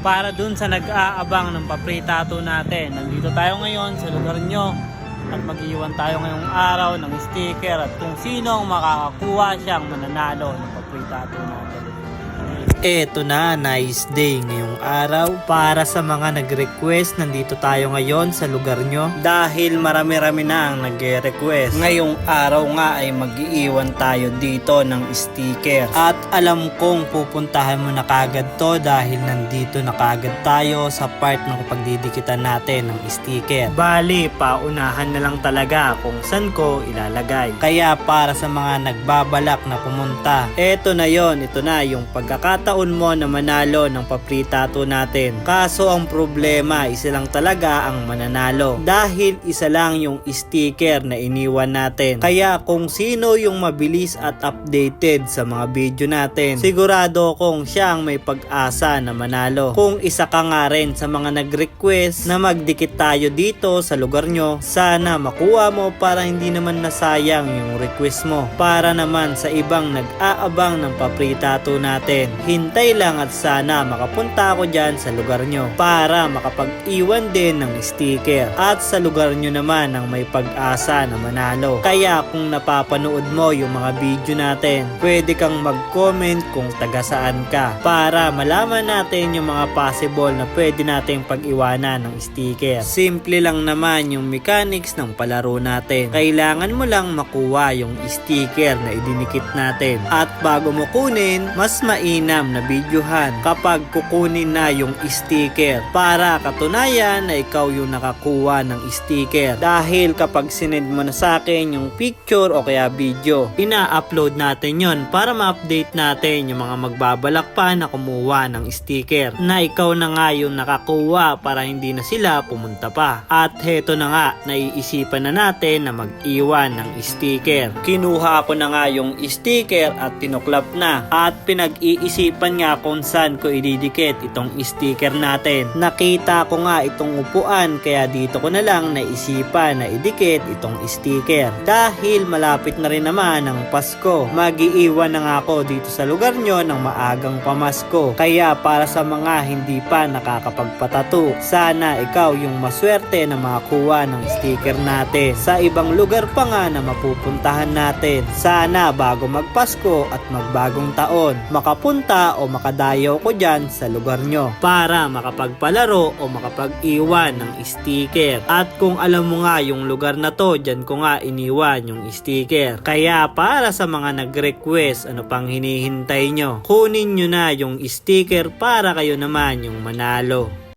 para dun sa nag-aabang ng papritato natin. Nandito tayo ngayon sa lugar nyo at mag-iwan tayo ngayong araw ng sticker at kung sino ang makakakuha siyang mananalo ng papritato natin. Eto na, nice day ngayong araw para sa mga nag-request. Nandito tayo ngayon sa lugar nyo dahil marami-rami na ang nag-request. Ngayong araw nga ay mag-iiwan tayo dito ng sticker at alam kong pupuntahan mo na kagad to dahil nandito na kagad tayo sa part ng pagdidikitan natin ng sticker. Bali, paunahan na lang talaga kung saan ko ilalagay. Kaya para sa mga nagbabalak na pumunta, eto na yon, ito na yung pagkakataon mo na manalo ng papritato natin. Kaso ang problema, isa lang talaga ang mananalo dahil isa lang yung sticker na iniwan natin. Kaya kung sino yung mabilis at updated sa mga video natin, sigurado kong siya ang may pag-asa na manalo. Kung isa ka nga rin sa mga nag-request na magdikit tayo dito sa lugar nyo, sana makuha mo para hindi naman nasayang yung request mo. Para naman sa ibang nag-aabang ng papritato natin, hintay lang at sana makapunta ako dyan sa lugar nyo para makapag-iwan din ng sticker at sa lugar nyo naman ang may pag-asa na manalo. Kaya kung napapanood mo yung mga video natin, pwede kang mag-comment kung taga saan ka para malaman natin yung mga possible na pwede nating pag-iwanan ng sticker. Simple lang naman yung mechanics ng palaro natin. Kailangan mo lang makuha yung sticker na idinikit natin at bago mo kunin, mas mainam na videohan kapag kukunin na yung sticker para katunayan na ikaw yung nakakuha ng sticker. Dahil kapag sinend mo na sa akin yung picture o kaya video, ina-upload natin yon para ma-update natin yung mga magbabalak pa na kumuha ng sticker na ikaw na nga yung nakakuha para hindi na sila pumunta pa. At heto na nga, naiisipan na natin na mag-iwan ng sticker. Kinuha ko na nga yung sticker at tinuklap na at pinag-iisipan nga kung saan ko ididikit itong sticker natin. Nakita ko nga itong upuan kaya dito ko na lang naisipan na idikit itong sticker. Dahil malapit na rin naman ang Pasko, mag-iiwan na nga ako dito sa lugar nyo ng maagang pamasko. Kaya para sa mga hindi pa nakakapagpatato, sana ikaw yung maswerte na makakuha ng sticker natin sa ibang lugar pa nga na mapupuntahan natin. Sana bago magpasko at magbagong taon, makapunta o makadayo ko dyan sa lugar nyo para makapagpalaro o makapag-iwan ng sticker. At kung alam mo nga yung lugar na to, dyan ko nga iniwan yung sticker. Kaya para sa mga nag-request, ano pang hinihintay nyo? Kunin nyo na yung sticker para kayo naman yung manalo.